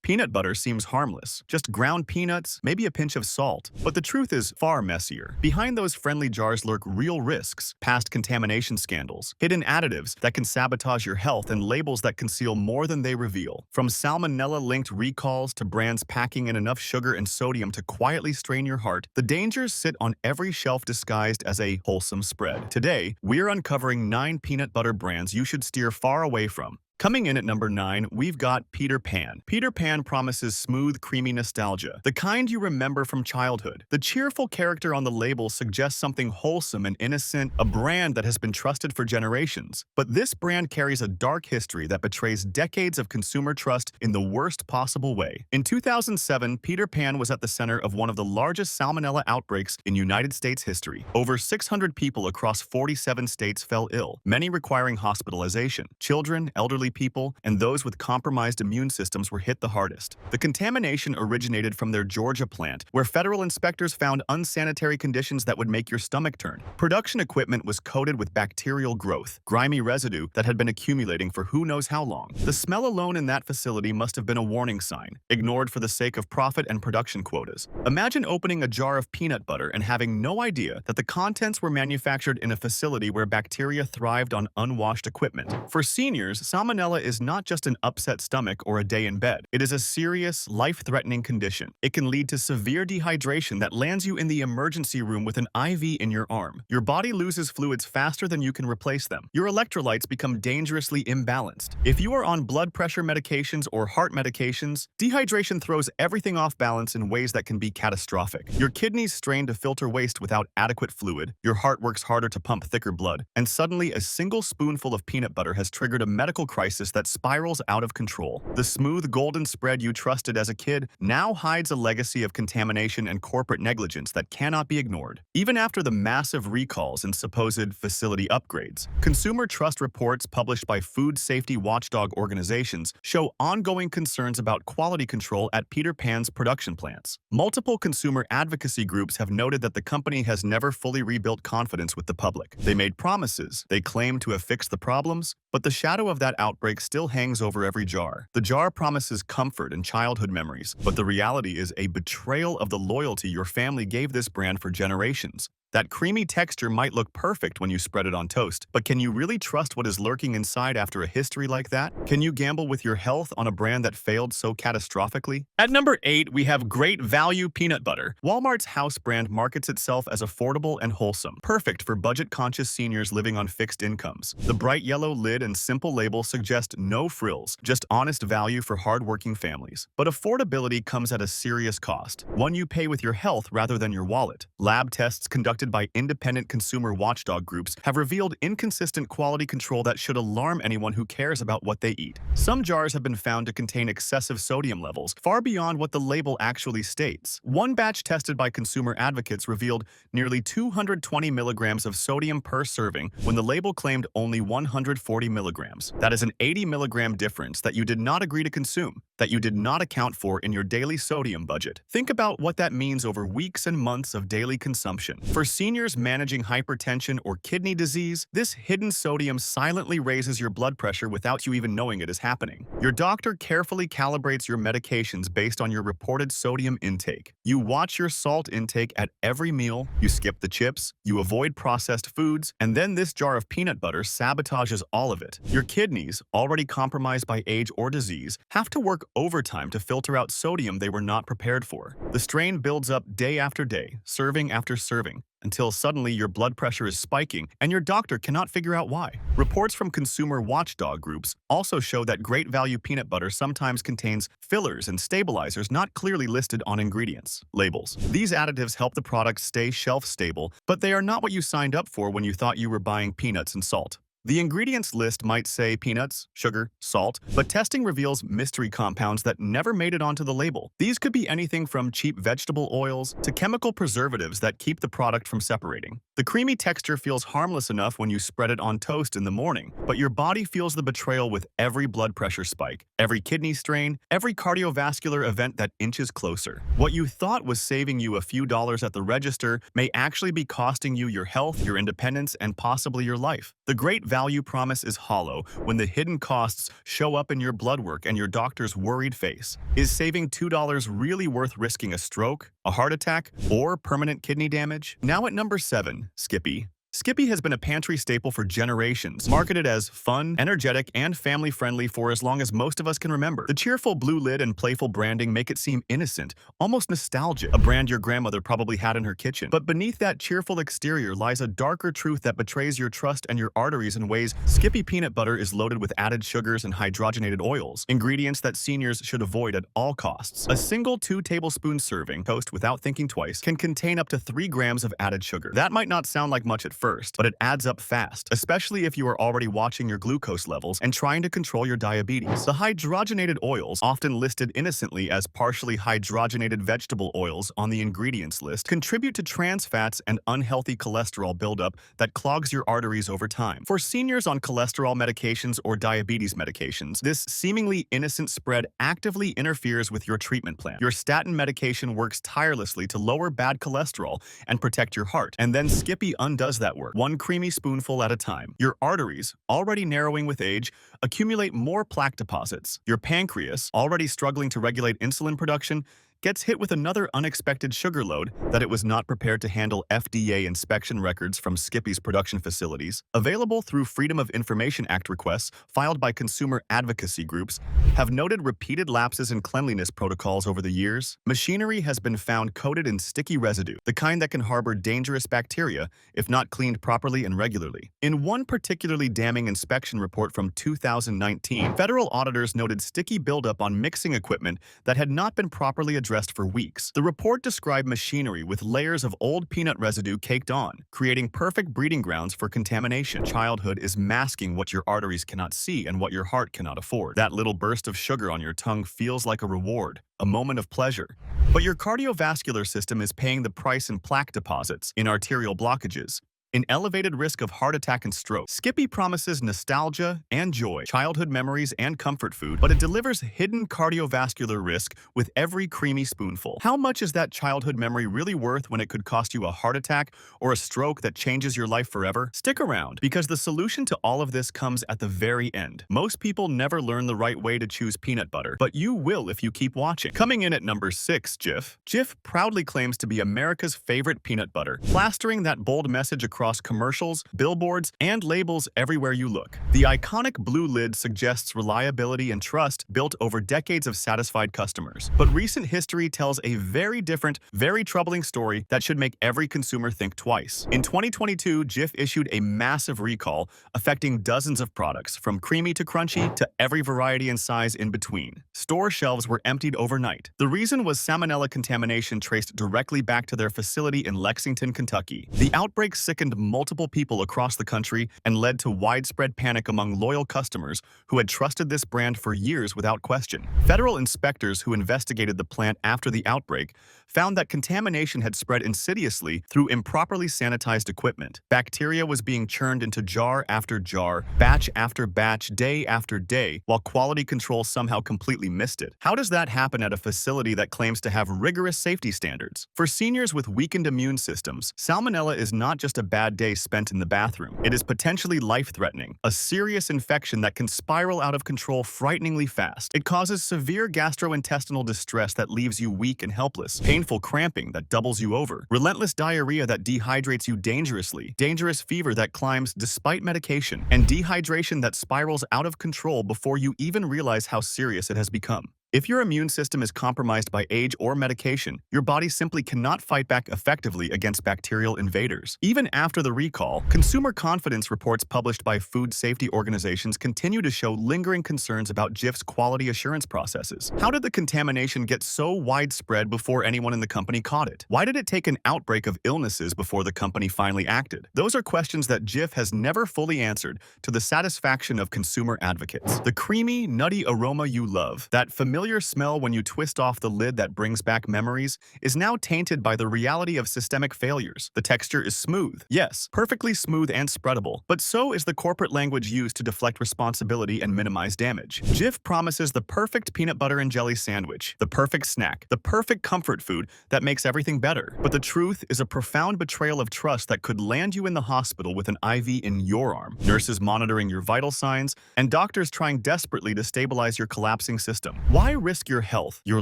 Peanut butter seems harmless, just ground peanuts, maybe a pinch of salt. But the truth is far messier. Behind those friendly jars lurk real risks, past contamination scandals, hidden additives that can sabotage your health, and labels that conceal more than they reveal. From salmonella-linked recalls to brands packing in enough sugar and sodium to quietly strain your heart, the dangers sit on every shelf disguised as a wholesome spread. Today, we're uncovering 9 peanut butter brands you should steer far away from. Coming in at number 9, we've got Peter Pan. Peter Pan promises smooth, creamy nostalgia, the kind you remember from childhood. The cheerful character on the label suggests something wholesome and innocent, a brand that has been trusted for generations. But this brand carries a dark history that betrays decades of consumer trust in the worst possible way. In 2007, Peter Pan was at the center of one of the largest salmonella outbreaks in United States history. Over 600 people across 47 states fell ill, many requiring hospitalization. Children, elderly people, and those with compromised immune systems were hit the hardest. The contamination originated from their Georgia plant, where federal inspectors found unsanitary conditions that would make your stomach turn. Production equipment was coated with bacterial growth, grimy residue that had been accumulating for who knows how long. The smell alone in that facility must have been a warning sign, ignored for the sake of profit and production quotas. Imagine opening a jar of peanut butter and having no idea that the contents were manufactured in a facility where bacteria thrived on unwashed equipment. For seniors, salmonella is not just an upset stomach or a day in bed. It is a serious, life-threatening condition. It can lead to severe dehydration that lands you in the emergency room with an IV in your arm. Your body loses fluids faster than you can replace them. Your electrolytes become dangerously imbalanced. If you are on blood pressure medications or heart medications, dehydration throws everything off balance in ways that can be catastrophic. Your kidneys strain to filter waste without adequate fluid, your heart works harder to pump thicker blood, and suddenly a single spoonful of peanut butter has triggered a medical crisis that spirals out of control. The smooth golden spread you trusted as a kid now hides a legacy of contamination and corporate negligence that cannot be ignored. Even after the massive recalls and supposed facility upgrades, consumer trust reports published by food safety watchdog organizations show ongoing concerns about quality control at Peter Pan's production plants. Multiple consumer advocacy groups have noted that the company has never fully rebuilt confidence with the public. They made promises, they claimed to have fixed the problems, but the shadow of that outbreak still hangs over every jar. The jar promises comfort and childhood memories, but the reality is a betrayal of the loyalty your family gave this brand for generations. That creamy texture might look perfect when you spread it on toast, but can you really trust what is lurking inside after a history like that? Can you gamble with your health on a brand that failed so catastrophically? At number 8, we have Great Value Peanut Butter. Walmart's house brand markets itself as affordable and wholesome, perfect for budget-conscious seniors living on fixed incomes. The bright yellow lid and simple label suggest no frills, just honest value for hard-working families. But affordability comes at a serious cost, one you pay with your health rather than your wallet. Lab tests conducted by independent consumer watchdog groups have revealed inconsistent quality control that should alarm anyone who cares about what they eat. Some jars have been found to contain excessive sodium levels, far beyond what the label actually states. One batch tested by consumer advocates revealed nearly 220 milligrams of sodium per serving when the label claimed only 140 milligrams. That is an 80 milligram difference that you did not agree to consume, that you did not account for in your daily sodium budget. Think about what that means over weeks and months of daily consumption. For seniors managing hypertension or kidney disease, this hidden sodium silently raises your blood pressure without you even knowing it is happening. Your doctor carefully calibrates your medications based on your reported sodium intake. You watch your salt intake at every meal, you skip the chips, you avoid processed foods, and then this jar of peanut butter sabotages all of it. Your kidneys, already compromised by age or disease, have to work overtime to filter out sodium they were not prepared for. The strain builds up day after day, serving after serving, until suddenly your blood pressure is spiking and your doctor cannot figure out why. Reports from consumer watchdog groups also show that Great Value peanut butter sometimes contains fillers and stabilizers not clearly listed on ingredients labels. These additives help the product stay shelf-stable, but they are not what you signed up for when you thought you were buying peanuts and salt. The ingredients list might say peanuts, sugar, salt, but testing reveals mystery compounds that never made it onto the label. These could be anything from cheap vegetable oils to chemical preservatives that keep the product from separating. The creamy texture feels harmless enough when you spread it on toast in the morning, but your body feels the betrayal with every blood pressure spike, every kidney strain, every cardiovascular event that inches closer. What you thought was saving you a few dollars at the register may actually be costing you your health, your independence, and possibly your life. The Great value promise is hollow when the hidden costs show up in your blood work and your doctor's worried face. Is saving $2 really worth risking a stroke, a heart attack, or permanent kidney damage? Now at number 7, Skippy. Skippy has been a pantry staple for generations, marketed as fun, energetic, and family-friendly for as long as most of us can remember. The cheerful blue lid and playful branding make it seem innocent, almost nostalgic, a brand your grandmother probably had in her kitchen. But beneath that cheerful exterior lies a darker truth that betrays your trust and your arteries in ways. Skippy peanut butter is loaded with added sugars and hydrogenated oils, ingredients that seniors should avoid at all costs. A single 2-tablespoon serving, toast without thinking twice, can contain up to 3 grams of added sugar. That might not sound like much at first, but it adds up fast, especially if you are already watching your glucose levels and trying to control your diabetes. The hydrogenated oils, often listed innocently as partially hydrogenated vegetable oils on the ingredients list, contribute to trans fats and unhealthy cholesterol buildup that clogs your arteries over time. For seniors on cholesterol medications or diabetes medications, this seemingly innocent spread actively interferes with your treatment plan. Your statin medication works tirelessly to lower bad cholesterol and protect your heart, and then Skippy undoes that work, one creamy spoonful at a time. Your arteries, already narrowing with age, accumulate more plaque deposits. Your pancreas, already struggling to regulate insulin production, gets hit with another unexpected sugar load that it was not prepared to handle. FDA inspection records from Skippy's production facilities, available through Freedom of Information Act requests filed by consumer advocacy groups, have noted repeated lapses in cleanliness protocols over the years. Machinery has been found coated in sticky residue, the kind that can harbor dangerous bacteria if not cleaned properly and regularly. In one particularly damning inspection report from 2019, federal auditors noted sticky buildup on mixing equipment that had not been properly addressed for weeks. The report described machinery with layers of old peanut residue caked on, creating perfect breeding grounds for contamination. Childhood is masking what your arteries cannot see and what your heart cannot afford. That little burst of sugar on your tongue feels like a reward, a moment of pleasure. But your cardiovascular system is paying the price in plaque deposits, in arterial blockages, in elevated risk of heart attack and stroke. Skippy promises nostalgia and joy, childhood memories and comfort food, but it delivers hidden cardiovascular risk with every creamy spoonful. How much is that childhood memory really worth when it could cost you a heart attack or a stroke that changes your life forever? Stick around, because the solution to all of this comes at the very end. Most people never learn the right way to choose peanut butter, but you will if you keep watching. Coming in at number 6, Jif. Jif proudly claims to be America's favorite peanut butter, plastering that bold message across commercials, billboards, and labels everywhere you look. The iconic blue lid suggests reliability and trust built over decades of satisfied customers. But recent history tells a very different, very troubling story that should make every consumer think twice. In 2022, Jif issued a massive recall affecting dozens of products, from creamy to crunchy to every variety and size in between. Store shelves were emptied overnight. The reason was salmonella contamination traced directly back to their facility in Lexington, Kentucky. The outbreak sickened multiple people across the country and led to widespread panic among loyal customers who had trusted this brand for years without question. Federal inspectors who investigated the plant after the outbreak found that contamination had spread insidiously through improperly sanitized equipment. Bacteria was being churned into jar after jar, batch after batch, day after day, while quality control somehow completely missed it. How does that happen at a facility that claims to have rigorous safety standards? For seniors with weakened immune systems, salmonella is not just a bad day spent in the bathroom. It is potentially life-threatening, a serious infection that can spiral out of control frighteningly fast. It causes severe gastrointestinal distress that leaves you weak and helpless, painful cramping that doubles you over, relentless diarrhea that dehydrates you dangerously, dangerous fever that climbs despite medication, and dehydration that spirals out of control before you even realize how serious it has become. If your immune system is compromised by age or medication, your body simply cannot fight back effectively against bacterial invaders. Even after the recall, consumer confidence reports published by food safety organizations continue to show lingering concerns about Jif's quality assurance processes. How did the contamination get so widespread before anyone in the company caught it? Why did it take an outbreak of illnesses before the company finally acted? Those are questions that Jif has never fully answered, to the satisfaction of consumer advocates. The creamy, nutty aroma you love, that familiar familiar smell when you twist off the lid that brings back memories is now tainted by the reality of systemic failures. The texture is smooth. Yes, perfectly smooth and spreadable, but so is the corporate language used to deflect responsibility and minimize damage. Jif promises the perfect peanut butter and jelly sandwich, the perfect snack, the perfect comfort food that makes everything better. But the truth is a profound betrayal of trust that could land you in the hospital with an IV in your arm, nurses monitoring your vital signs, and doctors trying desperately to stabilize your collapsing system. Why risk your health, your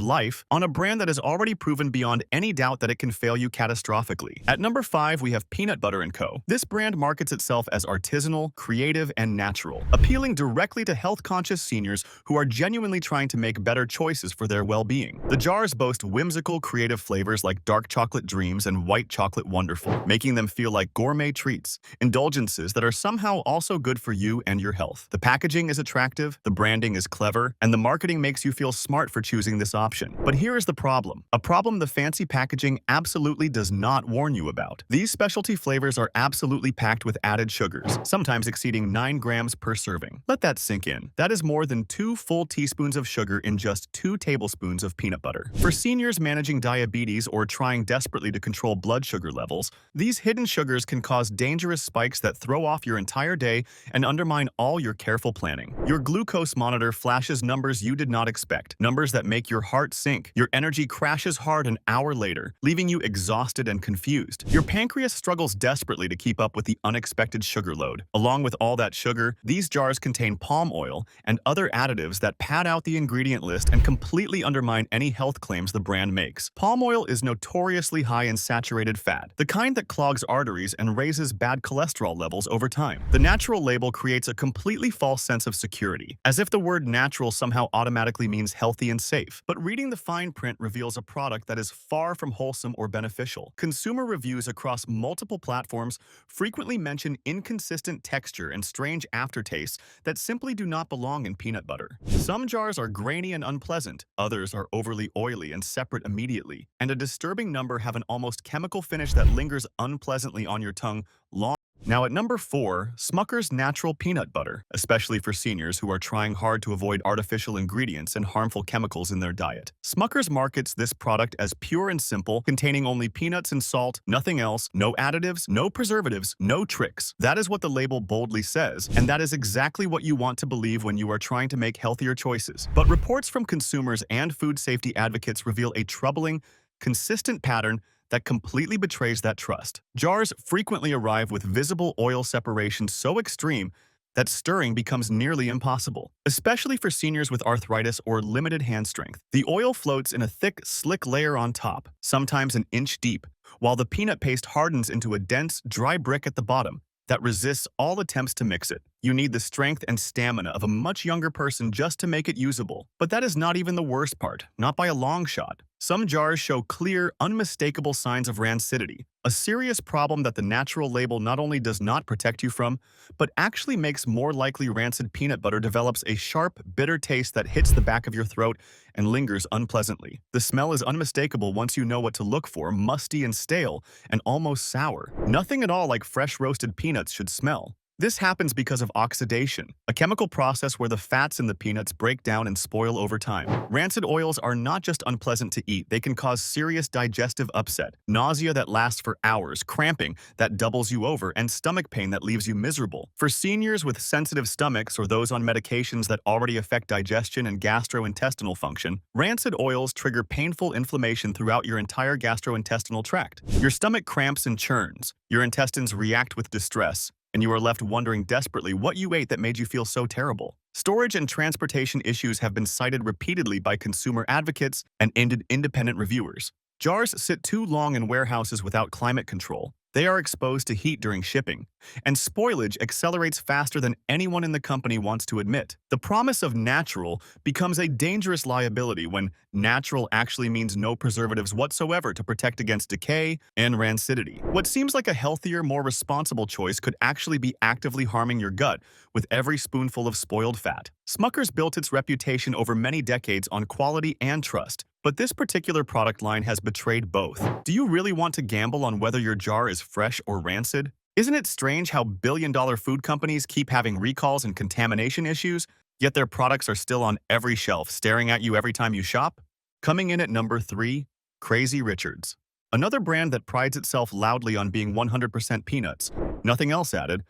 life, on a brand that has already proven beyond any doubt that it can fail you catastrophically? At number 5, we have Peanut Butter & Co. This brand markets itself as artisanal, creative, and natural, appealing directly to health-conscious seniors who are genuinely trying to make better choices for their well-being. The jars boast whimsical, creative flavors like dark chocolate dreams and white chocolate wonderful, making them feel like gourmet treats, indulgences that are somehow also good for you and your health. The packaging is attractive, the branding is clever, and the marketing makes you feel smart for choosing this option. But here is the problem. A problem the fancy packaging absolutely does not warn you about. These specialty flavors are absolutely packed with added sugars, sometimes exceeding 9 grams per serving. Let that sink in. That is more than 2 full teaspoons of sugar in just 2 tablespoons of peanut butter. For seniors managing diabetes or trying desperately to control blood sugar levels, these hidden sugars can cause dangerous spikes that throw off your entire day and undermine all your careful planning. Your glucose monitor flashes numbers you did not expect, numbers that make your heart sink. Your energy crashes hard an hour later, leaving you exhausted and confused. Your pancreas struggles desperately to keep up with the unexpected sugar load. Along with all that sugar, these jars contain palm oil and other additives that pad out the ingredient list and completely undermine any health claims the brand makes. Palm oil is notoriously high in saturated fat, the kind that clogs arteries and raises bad cholesterol levels over time. The natural label creates a completely false sense of security, as if the word natural somehow automatically means healthy and safe. But reading the fine print reveals a product that is far from wholesome or beneficial. Consumer reviews across multiple platforms frequently mention inconsistent texture and strange aftertastes that simply do not belong in peanut butter. Some jars are grainy and unpleasant, others are overly oily and separate immediately, and a disturbing number have an almost chemical finish that lingers unpleasantly on your tongue long. Now at number 4, Smucker's Natural Peanut Butter, especially for seniors who are trying hard to avoid artificial ingredients and harmful chemicals in their diet. Smucker's markets this product as pure and simple, containing only peanuts and salt, nothing else, no additives, no preservatives, no tricks. That is what the label boldly says, and that is exactly what you want to believe when you are trying to make healthier choices. But reports from consumers and food safety advocates reveal a troubling, consistent pattern that completely betrays that trust. Jars frequently arrive with visible oil separation so extreme that stirring becomes nearly impossible, especially for seniors with arthritis or limited hand strength. The oil floats in a thick, slick layer on top, sometimes an inch deep, while the peanut paste hardens into a dense, dry brick at the bottom that resists all attempts to mix it. You need the strength and stamina of a much younger person just to make it usable. But that is not even the worst part, not by a long shot. Some jars show clear, unmistakable signs of rancidity, a serious problem that the natural label not only does not protect you from, but actually makes more likely rancid peanut butter develops a sharp, bitter taste that hits the back of your throat and lingers unpleasantly. The smell is unmistakable once you know what to look for, musty and stale, and almost sour. Nothing at all like fresh roasted peanuts should smell. This happens because of oxidation, a chemical process where the fats in the peanuts break down and spoil over time. Rancid oils are not just unpleasant to eat, they can cause serious digestive upset, nausea that lasts for hours, cramping that doubles you over, and stomach pain that leaves you miserable. For seniors with sensitive stomachs or those on medications that already affect digestion and gastrointestinal function, rancid oils trigger painful inflammation throughout your entire gastrointestinal tract. Your stomach cramps and churns, your intestines react with distress, and you are left wondering desperately what you ate that made you feel so terrible. Storage and transportation issues have been cited repeatedly by consumer advocates and independent reviewers. Jars sit too long in warehouses without climate control. They are exposed to heat during shipping, and spoilage accelerates faster than anyone in the company wants to admit. The promise of natural becomes a dangerous liability when natural actually means no preservatives whatsoever to protect against decay and rancidity. What seems like a healthier, more responsible choice could actually be actively harming your gut with every spoonful of spoiled fat. Smucker's built its reputation over many decades on quality and trust, but this particular product line has betrayed both. Do you really want to gamble on whether your jar is fresh or rancid? Isn't it strange how billion-dollar food companies keep having recalls and contamination issues, yet their products are still on every shelf, staring at you every time you shop? Coming in at number 3, Crazy Richards. Another brand that prides itself loudly on being 100% peanuts. Nothing else added,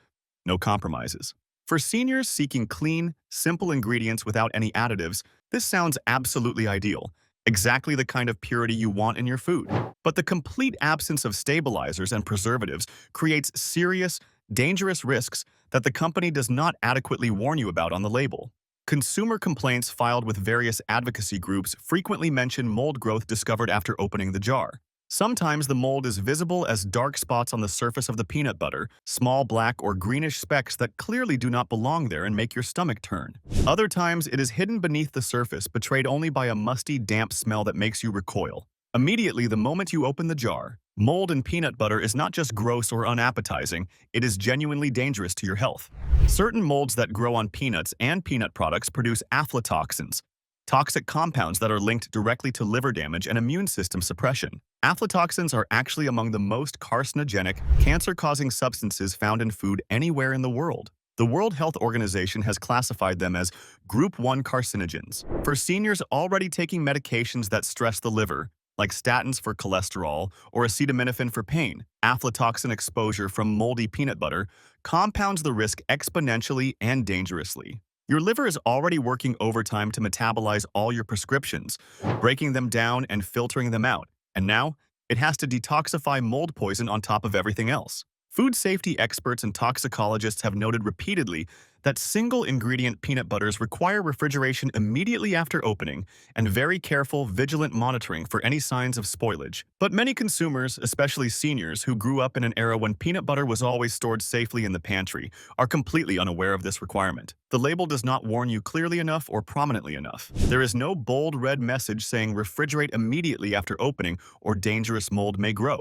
no compromises. For seniors seeking clean, simple ingredients without any additives, this sounds absolutely ideal. Exactly the kind of purity you want in your food. But the complete absence of stabilizers and preservatives creates serious, dangerous risks that the company does not adequately warn you about on the label. Consumer complaints filed with various advocacy groups frequently mention mold growth discovered after opening the jar. Sometimes the mold is visible as dark spots on the surface of the peanut butter, small black or greenish specks that clearly do not belong there and make your stomach turn. Other times it is hidden beneath the surface, betrayed only by a musty, damp smell that makes you recoil. Immediately the moment you open the jar, mold in peanut butter is not just gross or unappetizing, it is genuinely dangerous to your health. Certain molds that grow on peanuts and peanut products produce aflatoxins, toxic compounds that are linked directly to liver damage and immune system suppression. Aflatoxins are actually among the most carcinogenic, cancer-causing substances found in food anywhere in the world. The World Health Organization has classified them as Group 1 carcinogens. For seniors already taking medications that stress the liver, like statins for cholesterol or acetaminophen for pain, aflatoxin exposure from moldy peanut butter compounds the risk exponentially and dangerously. Your liver is already working overtime to metabolize all your prescriptions, breaking them down and filtering them out, and now it has to detoxify mold poison on top of everything else. Food safety experts and toxicologists have noted repeatedly that single-ingredient peanut butters require refrigeration immediately after opening and very careful, vigilant monitoring for any signs of spoilage. But many consumers, especially seniors who grew up in an era when peanut butter was always stored safely in the pantry, are completely unaware of this requirement. The label does not warn you clearly enough or prominently enough. There is no bold red message saying refrigerate immediately after opening or dangerous mold may grow.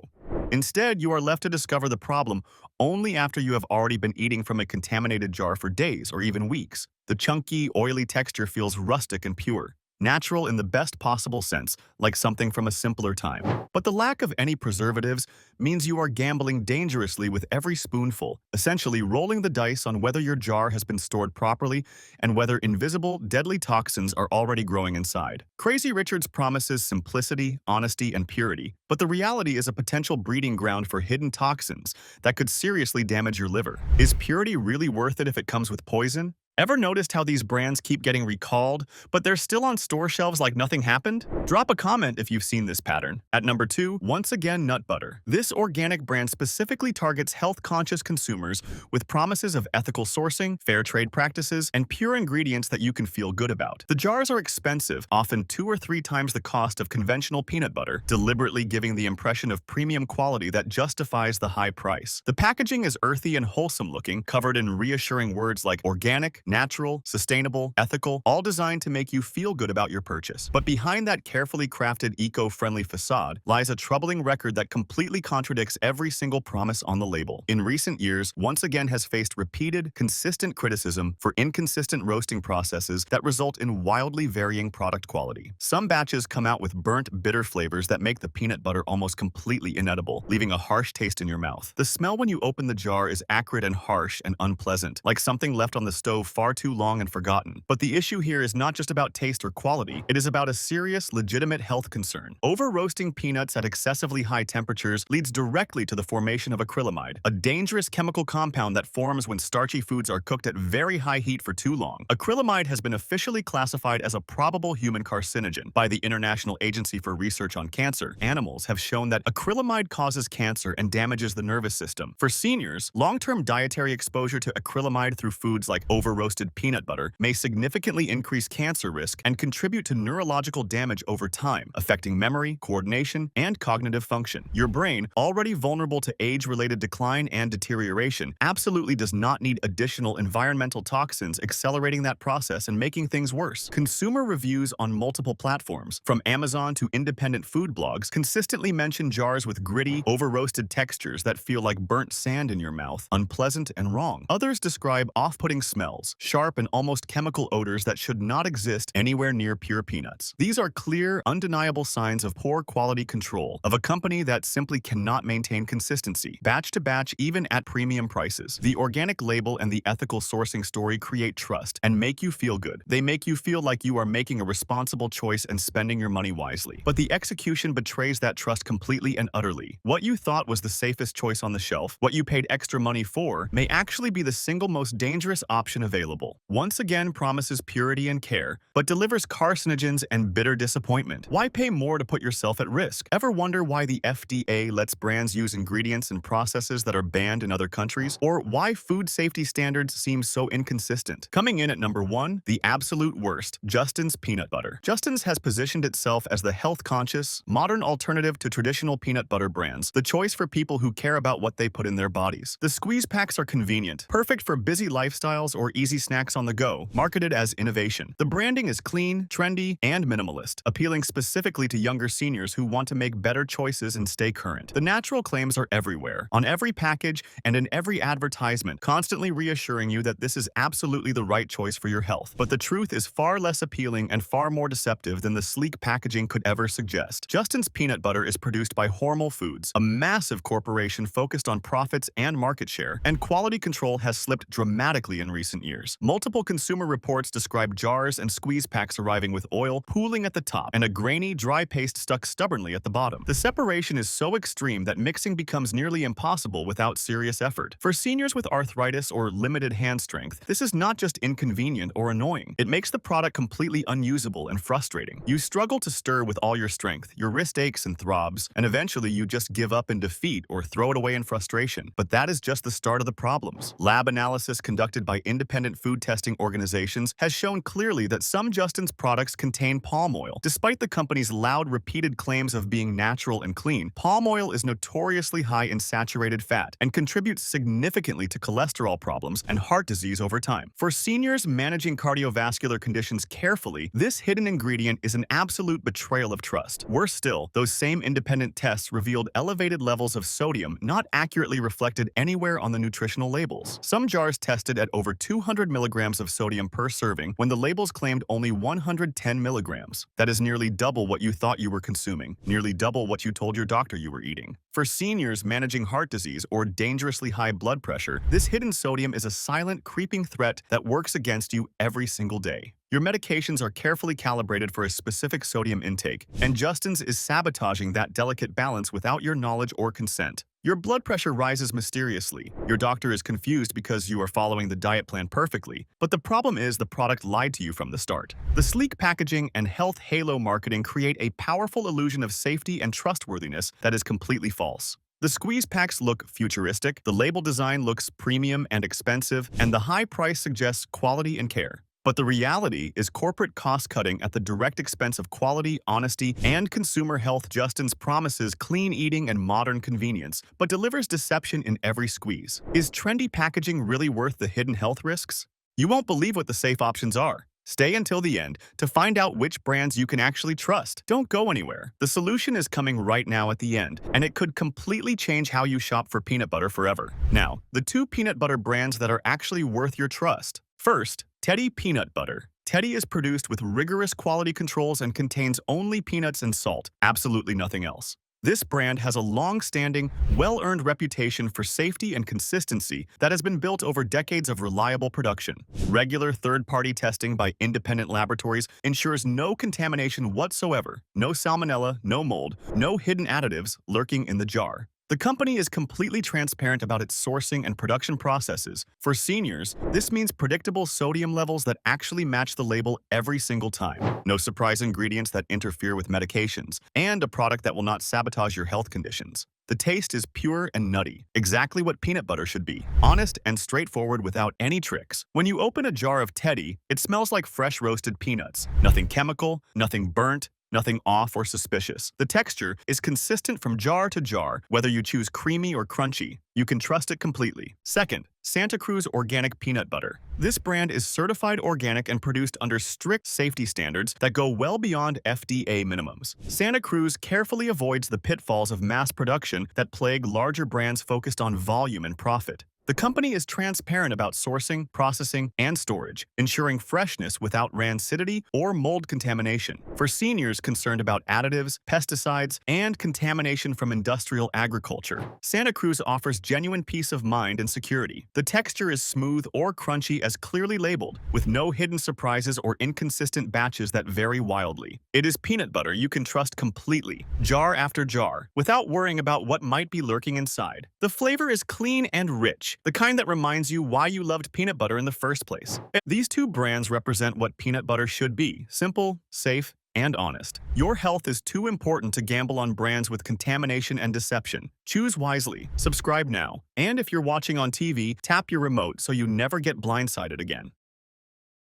Instead, you are left to discover the problem only after you have already been eating from a contaminated jar for days or even weeks. The chunky, oily texture feels rustic and pure, natural in the best possible sense, like something from a simpler time. But the lack of any preservatives means you are gambling dangerously with every spoonful, essentially rolling the dice on whether your jar has been stored properly and whether invisible, deadly toxins are already growing inside. Crazy Richards promises simplicity, honesty, and purity, but the reality is a potential breeding ground for hidden toxins that could seriously damage your liver. Is purity really worth it if it comes with poison? Ever noticed how these brands keep getting recalled, but they're still on store shelves like nothing happened? Drop a comment if you've seen this pattern. At number 2, once again, nut butter. This organic brand specifically targets health-conscious consumers with promises of ethical sourcing, fair trade practices, and pure ingredients that you can feel good about. The jars are expensive, often 2 or 3 times the cost of conventional peanut butter, deliberately giving the impression of premium quality that justifies the high price. The packaging is earthy and wholesome looking, covered in reassuring words like organic, natural, sustainable, ethical, all designed to make you feel good about your purchase. But behind that carefully crafted eco-friendly facade lies a troubling record that completely contradicts every single promise on the label. In recent years, once again has faced repeated, consistent criticism for inconsistent roasting processes that result in wildly varying product quality. Some batches come out with burnt, bitter flavors that make the peanut butter almost completely inedible, leaving a harsh taste in your mouth. The smell when you open the jar is acrid and harsh and unpleasant, like something left on the stove far too long and forgotten. But the issue here is not just about taste or quality, it is about a serious, legitimate health concern. Over-roasting peanuts at excessively high temperatures leads directly to the formation of acrylamide, a dangerous chemical compound that forms when starchy foods are cooked at very high heat for too long. Acrylamide has been officially classified as a probable human carcinogen by the International Agency for Research on Cancer. Animals have shown that acrylamide causes cancer and damages the nervous system. For seniors, long-term dietary exposure to acrylamide through foods like over-roasted peanut butter may significantly increase cancer risk and contribute to neurological damage over time, affecting memory, coordination, and cognitive function. Your brain, already vulnerable to age-related decline and deterioration, absolutely does not need additional environmental toxins accelerating that process and making things worse. Consumer reviews on multiple platforms, from Amazon to independent food blogs, consistently mention jars with gritty, over-roasted textures that feel like burnt sand in your mouth, unpleasant and wrong. Others describe off-putting smells, smells, sharp and almost chemical odors that should not exist anywhere near pure peanuts. These are clear, undeniable signs of poor quality control of a company that simply cannot maintain consistency, batch to batch, even at premium prices. The organic label and the ethical sourcing story create trust and make you feel good. They make you feel like you are making a responsible choice and spending your money wisely. But the execution betrays that trust completely and utterly. What you thought was the safest choice on the shelf, what you paid extra money for, may actually be the single most dangerous option available. Once again promises purity and care, but delivers carcinogens and bitter disappointment. Why pay more to put yourself at risk? Ever wonder why the FDA lets brands use ingredients and processes that are banned in other countries? Or why food safety standards seem so inconsistent? Coming in at number 1, the absolute worst, Justin's peanut butter. Justin's has positioned itself as the health-conscious, modern alternative to traditional peanut butter brands, the choice for people who care about what they put in their bodies. The squeeze packs are convenient, perfect for busy lifestyles or easy snacks on the go, marketed as innovation. The branding is clean, trendy, and minimalist, appealing specifically to younger seniors who want to make better choices and stay current. The natural claims are everywhere, on every package and in every advertisement, constantly reassuring you that this is absolutely the right choice for your health. But the truth is far less appealing and far more deceptive than the sleek packaging could ever suggest. Justin's peanut butter is produced by Hormel Foods, a massive corporation focused on profits and market share, and quality control has slipped dramatically in recent years. Multiple consumer reports describe jars and squeeze packs arriving with oil pooling at the top and a grainy, dry paste stuck stubbornly at the bottom. The separation is so extreme that mixing becomes nearly impossible without serious effort. For seniors with arthritis or limited hand strength, this is not just inconvenient or annoying. It makes the product completely unusable and frustrating. You struggle to stir with all your strength, your wrist aches and throbs, and eventually you just give up in defeat or throw it away in frustration. But that is just the start of the problems. Lab analysis conducted by independent food testing organizations has shown clearly that some Justin's products contain palm oil. Despite the company's loud, repeated claims of being natural and clean, palm oil is notoriously high in saturated fat and contributes significantly to cholesterol problems and heart disease over time. For seniors managing cardiovascular conditions carefully, this hidden ingredient is an absolute betrayal of trust. Worse still, those same independent tests revealed elevated levels of sodium not accurately reflected anywhere on the nutritional labels. Some jars tested at over 200 milligrams of sodium per serving when the labels claimed only 110 milligrams. That is nearly double what you thought you were consuming, nearly double what you told your doctor you were eating. For seniors managing heart disease or dangerously high blood pressure, this hidden sodium is a silent, creeping threat that works against you every single day. Your medications are carefully calibrated for a specific sodium intake, and Justin's is sabotaging that delicate balance without your knowledge or consent. Your blood pressure rises mysteriously. Your doctor is confused because you are following the diet plan perfectly, but the problem is the product lied to you from the start. The sleek packaging and health halo marketing create a powerful illusion of safety and trustworthiness that is completely false. The squeeze packs look futuristic, the label design looks premium and expensive, and the high price suggests quality and care. But the reality is corporate cost-cutting at the direct expense of quality, honesty, and consumer health. Justin's promises clean eating and modern convenience, but delivers deception in every squeeze. Is trendy packaging really worth the hidden health risks? You won't believe what the safe options are. Stay until the end to find out which brands you can actually trust. Don't go anywhere. The solution is coming right now at the end, and it could completely change how you shop for peanut butter forever. Now, the 2 peanut butter brands that are actually worth your trust. First, Teddy Peanut Butter. Teddy is produced with rigorous quality controls and contains only peanuts and salt, absolutely nothing else. This brand has a long-standing, well-earned reputation for safety and consistency that has been built over decades of reliable production. Regular third-party testing by independent laboratories ensures no contamination whatsoever, no salmonella, no mold, no hidden additives lurking in the jar. The company is completely transparent about its sourcing and production processes. For seniors, this means predictable sodium levels that actually match the label every single time. No surprise ingredients that interfere with medications, and a product that will not sabotage your health conditions. The taste is pure and nutty, exactly what peanut butter should be. Honest and straightforward without any tricks. When you open a jar of Teddy, it smells like fresh roasted peanuts. Nothing chemical, nothing burnt, nothing off or suspicious. The texture is consistent from jar to jar, whether you choose creamy or crunchy. You can trust it completely. Second, Santa Cruz Organic Peanut Butter. This brand is certified organic and produced under strict safety standards that go well beyond FDA minimums. Santa Cruz carefully avoids the pitfalls of mass production that plague larger brands focused on volume and profit. The company is transparent about sourcing, processing, and storage, ensuring freshness without rancidity or mold contamination. For seniors concerned about additives, pesticides, and contamination from industrial agriculture, Santa Cruz offers genuine peace of mind and security. The texture is smooth or crunchy as clearly labeled, with no hidden surprises or inconsistent batches that vary wildly. It is peanut butter you can trust completely, jar after jar, without worrying about what might be lurking inside. The flavor is clean and rich, the kind that reminds you why you loved peanut butter in the first place. These two brands represent what peanut butter should be: simple, safe, and honest. Your health is too important to gamble on brands with contamination and deception. Choose wisely. Subscribe now. And if you're watching on TV, tap your remote so you never get blindsided again.